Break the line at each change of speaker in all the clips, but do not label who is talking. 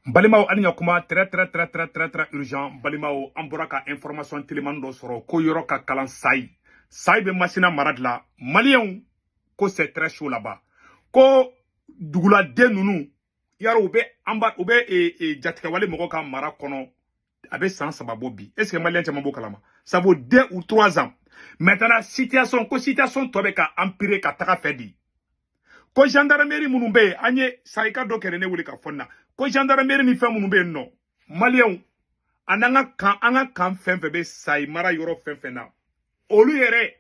Balimao aniya kuma très urgent. Balimao amboraka information téléman do soro ko yoro ka kalan sai. Sai be masina maradla malien ko c'est très chaud là-bas. Ko dugula den nunu yaro ube amba ube jatika wale moko ka mara kono abe sans sababo bi. Est-ce que malien chambo kalama? Ça vaut 2 ou 3 ans. Maintenant situation tobe ka empiré ka taka fedi. Ko gendarmerie munumbe anye saika do kere ne wuli ka fonna ko gendarmerie ni fe munumbe no malien ananga kan fenfe be sai mara yoro fenfe na olu yere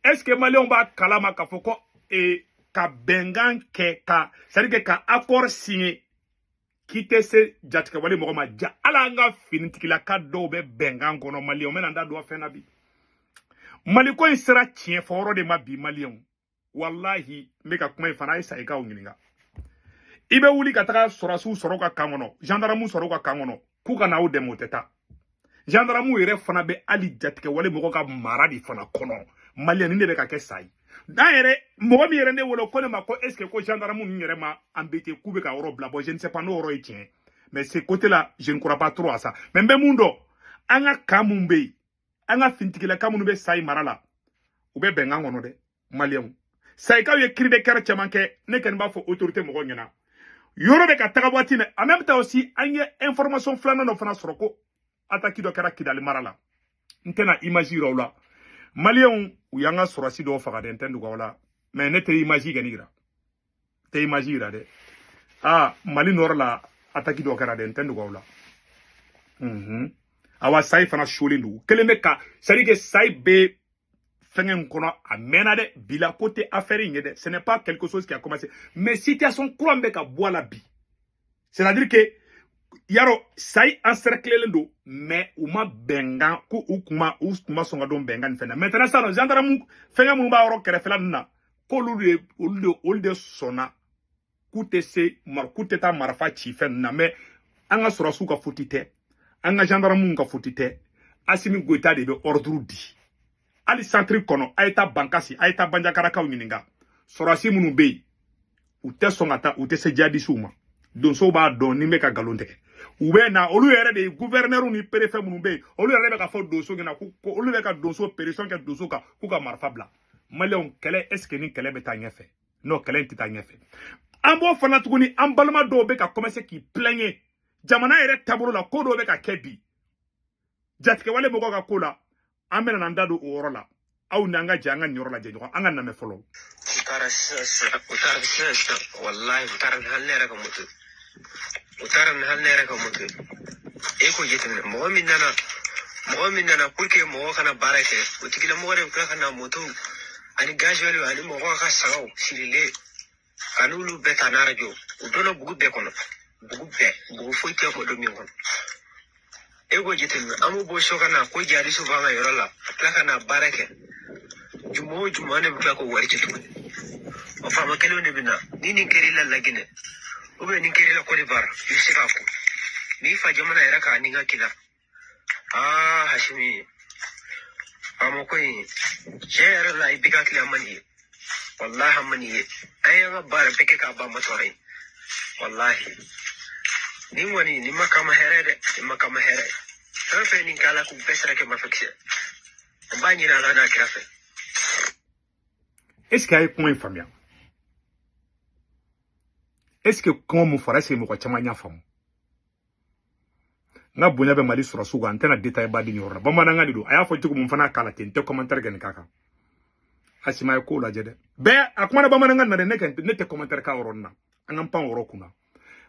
est-ce que malien ba kalama ka foko ka bengan ke ka c'est-à-dire ka accord signé kite se jatika wale mo ma ja ala nga finitikila ka do be bengan kono malien men anda do fena bi maliko insira tien foro de ma bi malien wallahi meka kuma ifana isa ika ungininga ibe wuli kataka sorasu soroka kangono gendarme soroka kangono kuka na ode moteta gendarme yere fana be ali jatike wale moko ka maradi fana kono malien ne be ka ke sai da yere mo mi yere ne wolo kono mako est-ce que ko gendarme ni yere ma embêté kube ka oro blabo je ne sais pas no oro itien mais ce côté là je ne crois pas trop à ça mais mundo anga kamumbe anga fintikila kamunube sai marala ube benga ngono de malien Saïka ye cri de cœur chamanke ne ken ba fo autorité mo ngena yoro be ka tagabwati ne en même temps aussi anye information flana no fana soroko ataki do kara kidali marala ntena image rawla malien u yanga sorasi do faga de ntendu wala mais ne te image ganigra te image ra de mali norla ataki do kara de ntendu wala awa sai fana sholindu kelemeka c'est que sai be fengen kono a mena de bila côté affaire de ce n'est pas quelque chose qui a commencé mais situation krombe ka boala bi c'est-à-dire que yaro sai encercler lendo mais uma bengan ku ukuma songa don bengan fena maintenant ça no gendarme fengen mu ba ro kere fela na ko lulde sona kute se mar kute ta marfa chi fenna mais anga sura su ka futite anga gendarme ka futite asimi goita de be ordre di ali centre kono aita bankasi aita banjakaraka uninga sorasi munu be ute songata ute se jadi suma don so ba don ni meka galonde ube na olu yere de gouverneur ni préfet munu be olu yere be ka fo doso ngina ko olu be ka doso périsson ke doso ka ku ka marfabla maleon kele est-ce que ni kele be ta nyefe no kele ti ta nyefe ambo fana tuguni ambalma do be ka commencer ki plaigner jamana yere taburo la ko do be ka kebi jatike wale bogo ka kola amena nandado orola au nanga janga nyorola je anga na me follow
utara wallahi utara halnera ka mutu utara halnera ka mutu eko yetin mo minana purke mo kana barake utikila mo re ka kana mutu ani gajwelo ani mo ka sawo silile kanulu beta radio udono bugu be kono bugu foite ko do mi kono ego jitin amu bo shokana ko jari su banga yorola kana barake jumo ne buka ko wari jitu o fama kelo ne bina ni keri la lagine o be ni keri la ko bar yusika ko ni fa jamana era ka ni ngakila hashimi amo ko yi jere la ibika kila mani wallahi amani ayanga bar peke ka ba matore wallahi ni wani ni makama herede fe ni kala ku pesra ke mafakse mbani na la na krafe
est-ce qu'il y a point famille est-ce que comment mon frère c'est mo ko chamanya fam na bunya be mali sura suga antena detail ba di nyora ba mana ngadi do aya fo tuku mun fana kala ten te commentaire gen kaka asima ko la jede be akuma ba mana ngana ne te commentaire ka woronna angam pan woro kuna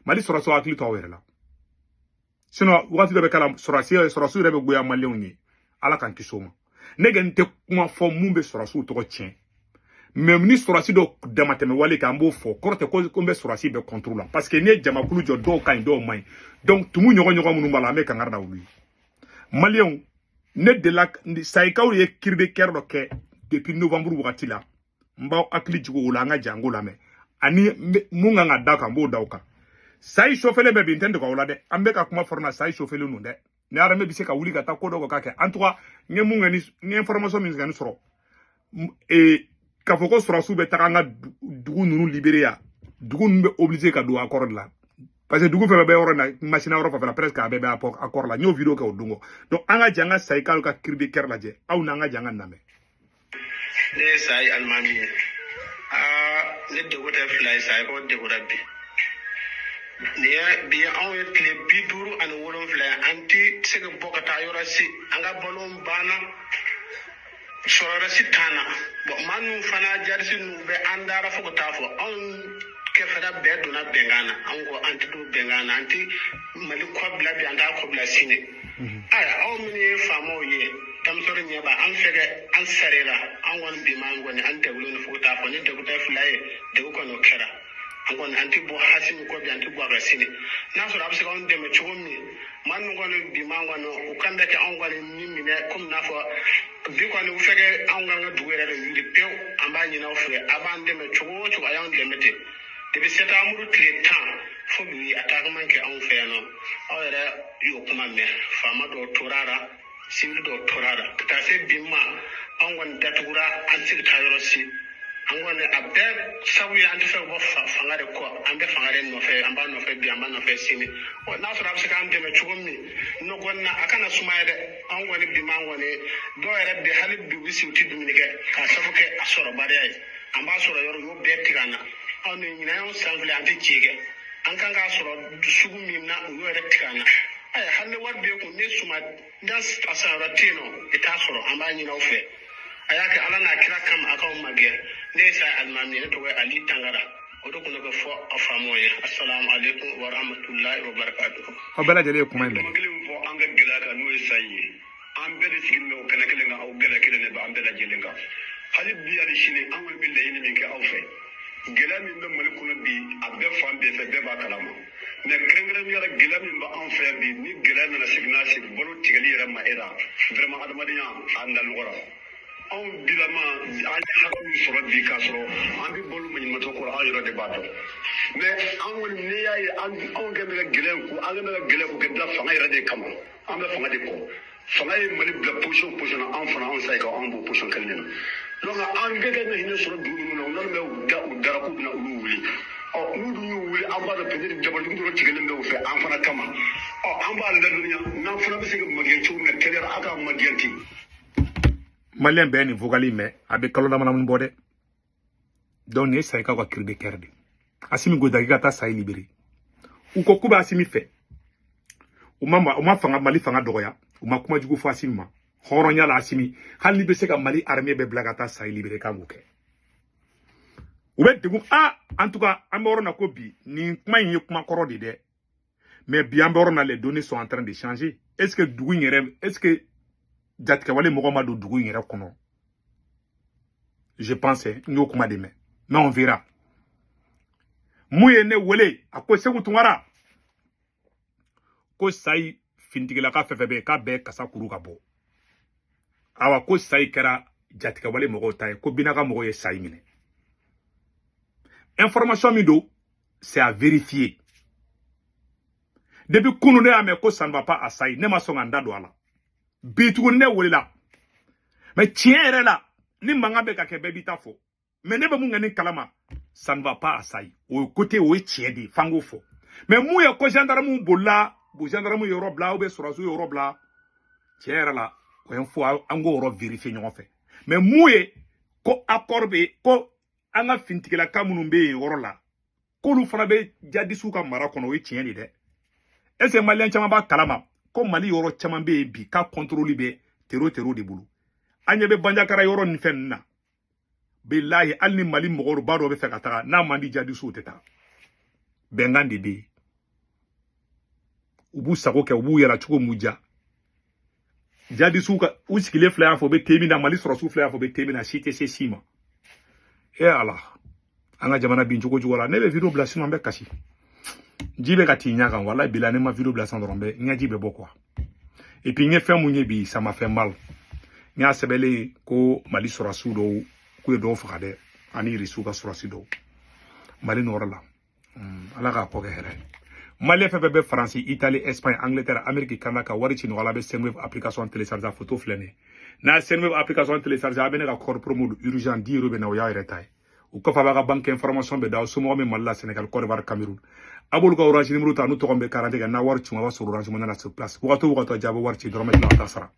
mali sura so akli to werela sinon wati be kala sura su rebe goya malewni ala kan kisoma negen te kuma fo mumbe sura su to tien même ni sura si do damateme wale ka mbo fo korte ko be sura si be contrôle parce que ne jama kulu jo do kan do mai donc tumu nyogo munu mala me kan garda wulu malion ne de la saika ou ye kirbe kerdo ke depuis novembre wakati la mba akli jigo wala nga jango la me ani munga nga daka mbo dawka sai chauffele be bintende ko wala de ambe ka kuma forna sai chauffele nu de ne arame bi se ka wuli ka ta ko do ko kake en tout cas nge munga ni information min ngani soro ka foko sura su be ta nga dugu nunu liberia dugu nbe obligé ka do accord la parce que dugu fɛ bɛ yɔrɔ na machine yɔrɔ fɛ presque a bɛɛ bɛ accord la n y'o vidéo kɛ o dongo donc an ka jɛ an ka sayi k'alu ka kiribé kɛrɛ lajɛ aw n'an ka jɛ an ka namɛ
ne ye sayi alimami ye ne degun tɛ fila ye sayi ko degun da bi nin ye bi anw ye tile 57 ye an ti se ka bɔ ka taa yɔrɔ si an ka balo banna sɔrɔ si t'an na bon maa ninnu fana jarisi ninnu bɛ an dara fo ka taa fɔ anw kɛfɛra bɛɛ donna bɛnkan na an ko an tɛ don bɛnkan na an tɛ mali kɔ bila bi an t'a kɔ bila sini aya aw minnu ye faamaw ye tamisɔrɔ ɲɛ b'a an fɛ kɛ an sɛrɛla an kɔni bi ma an kɔni an degulen fo ka taa fɔ ni degun tɛ fila ye degun kɔni o kɛra an kɔni an tɛ bɔ hasimi kɔ bi an tɛ bɔ a ka sini n'a sɔrɔ a bɛ se k'anw dɛmɛ cogo min maa ninnu kɔni bi ma kɔni u kan bɛ kɛ anw kɔni ni minɛ komi n'a fɔ bi kɔni u fɛ kɛ anw kan ka dugu yɛrɛ de wuli pewu an b'a ɲini aw fɛ a b'an dɛmɛ cogo o cogo a y'anw dɛmɛ ten depuis septembre tile 10 fo bi attaquement kɛ anw fɛ yan nɔ aw yɛrɛ y'o kuma mɛn faama dɔw tora la civil dɔw tora la ka taa se bi ma anw kɔni datugura an tɛ se ka taa yɔrɔ si an kɔni a bɛɛ sabu ye an tɛ fɛ ka bɔ fanga de kɔ an bɛ fanga de nɔfɛ an b'a nɔfɛ bi an b'a nɔfɛ sini n'a sɔrɔ a bɛ se k'an dɛmɛ cogo min n'o kɔni na a kana suma ye dɛ anw kɔni bi ma kɔni dɔw yɛrɛ bɛ hali bi u bɛ sigi u tɛ dumuni kɛ k'a sabu kɛ a sɔrɔbaliya ye an b'a sɔrɔ yɔrɔ y'o bɛɛ tigɛ an na aw ni ɲinan y'anw san filɛ an tɛ ci kɛ an kan k'a sɔrɔ sugu min na u y'o yɛrɛ tigɛ an na aya hali ni wari b'e kun ne suma n'a sayɔrɔ tɛ yen nɔ i t'a sɔrɔ an b'a ɲini aw fɛ a y'a kɛ ala n'a kira kama a k'aw magɛn ne ye sayi alimami ne tɔgɔ ye ali tangara o de kun bɛ fɔ aw faamaw ye assalamu alaikum wa rahmatulahi wa barakatuhu
aw bɛɛ lajɛlen ye kuma in mɛn
kelen fɔ an ka gɛlɛya kan n'o ye sayi ye an bɛɛ de sigilen bɛ o kɛnɛ kelen kan aw gɛlɛya kelen de bɛ an bɛɛ lajɛlen kan hali bi hali sini an kɔni bɛ laɲini min kɛ aw fɛ gɛlɛya min bɛ mali kɔnɔ bi a bɛɛ fan bɛɛ fɛ bɛɛ b'a kalama mɛ kɛrɛnkɛrɛnnenya la gɛlɛya min bɛ anw fɛ bi ni gɛlɛya nana sigi n'a sigi balo tigɛli yɛrɛ ma e la vraiment adamadenya a nalɔgɔra anw bilama an ye hakili sɔrɔ bi k'a sɔrɔ an bɛ balo maɲumatɔ kɔrɔ an yɛrɛ de b'a dɔn mɛ an kɔni n'i y'a ye anw kɛ bɛ ka gɛlɛya ko an kɛ bɛ ka gɛlɛya ko kɛ da fanga yɛrɛ de kama an bɛ fanga de kɔ fanga ye mali bila position na anw fana anw sayi ka anw b'o position kelen de la donc an bɛɛ ka hinɛ sɔrɔ dugu ninnu na u nana bɛ u dara k'u bɛna olu wuli n'u dun y'u wuli an b'a dɔn peut-être dabalijugu dɔrɔn tigɛlen bɛ u fɛ an fana kama an b'a ladɔnniya n'an fana bɛ se ka magɛn cogo min na kɛlɛra a ka magɛn ten
malien bɛɛ nin vocal in mɛn a bɛ kalo dama min bɔ dɛ donc nin ye sayi kaw ka kiribé kɛrɛ de Assimi Goïta ka taa sayi libéré u ko k'u bɛ Assimi fɛ u ma fanga mali fanga dɔgɔya u ma kuma jugu fɔ Assimi ma hɔrɔnya la Assimi hali ni bɛ se ka mali armée bɛɛ bila ka taa sayi libéré kan k'o kɛ u bɛ degun en tout cas an bɛ yɔrɔ na ko bi nin kuma in ye kuma kɔrɔ de dɛ mais bi an bɛ yɔrɔ na les données sont en train de changer est-ce que dugu in yɛrɛ est-ce que jatigɛwale mɔgɔ ma don dugu in yɛrɛ kɔnɔ je pense n y'o kuma de mɛn mais on verra mun ye ne wele a ko Segu Tunkara ko sayi finitigilaka fɛn fɛn bɛ yen k'a bɛɛ kasa kuru ka bɔ awa ko sayi kɛra jatigɛwale mɔgɔw ta ye ko binaka mɔgɔw ye sayi minɛ information min don c'est à vérifier depuis kunu ne y'a mɛn ko ça ne va pas à sayi ne ma sɔn ka n da don a la bi tuguni ne welela mais tiɲɛ yɛrɛ la ni mankan bɛ ka kɛ bɛɛ b'i ta fɔ mais ne bɛ mun kɛ ni kalama ça ne va pas à sayi o côté o ye tiɲɛ de ye f'an k'o fɔ mais mun ye ko gendarme bolila bu gendarme yɔrɔ bila ou bien sɔrɔsiw yɔrɔ bila tiɲɛ yɛrɛ la o ye n fɔ an k'o yɔrɔ vérifier ɲɔgɔn fɛ mais mun ye ko accord bɛ ko an ka finitigilaka minnu bɛ yen yɔrɔ la k'olu fana bɛ jadisiw ka mara kɔnɔ o ye tiɲɛ de dɛ est-ce que maliyɛn caman b'a kalama ko mali yɔrɔ caman bɛ yen bi ka contrôle bɛ tero de bolo an ɲɛ bɛ banjakara yɔrɔ nin fɛn ninnu na bilahi hali ni mali mɔgɔba dɔ bɛ fɛ ka taga n'a man di jadisiw tɛ taa bɛnkan de bɛ yen u b'u sago kɛ u b'u yɛrɛ cogo mun ja jadisiw ka u sigilen filɛ yan fɔ u bɛ te min na mali sɔrɔsiw filɛ yan fɔ u bɛ te min na si tɛ se si ma ala an ka jamana bin cogo la ne bɛ video bila sinon an bɛ kasi ji bɛ ka t'i ɲɛ kan walahi bila ne ma video bila san dɔrɔn bɛ n ɲɛji bɛ bɔ quoi et puis n ye fɛn mun ye bi ça m'a fait mal n y'a sɛbɛnlen ko mali sɔrɔsiw dɔw k'u ye dɔw faga dɛ ani irisiw ka sɔrɔsi dɔw mali nɔrɔ la ala k'a kɔ kɛ hɛrɛ mali fɛn fɛn bɛ faransi italie espagne angleterre amérique canada ka wari ci nɔgɔya la bɛ Sendwave application télécharger a photo filɛ nin ye n'a ye Sendwave application télécharger a bɛ ne ka code promo urgent 10 € bɛ na o y'a yɛrɛ ta ye u ko fa ba ka banque information be da so mo me malla Sénégal Côte d'Ivoire Cameroun abul ko orange numéro ta nu to gombe 40 ga na war ci ma wa sur orange mo na sur place wato jabo war ci doroma ila kasara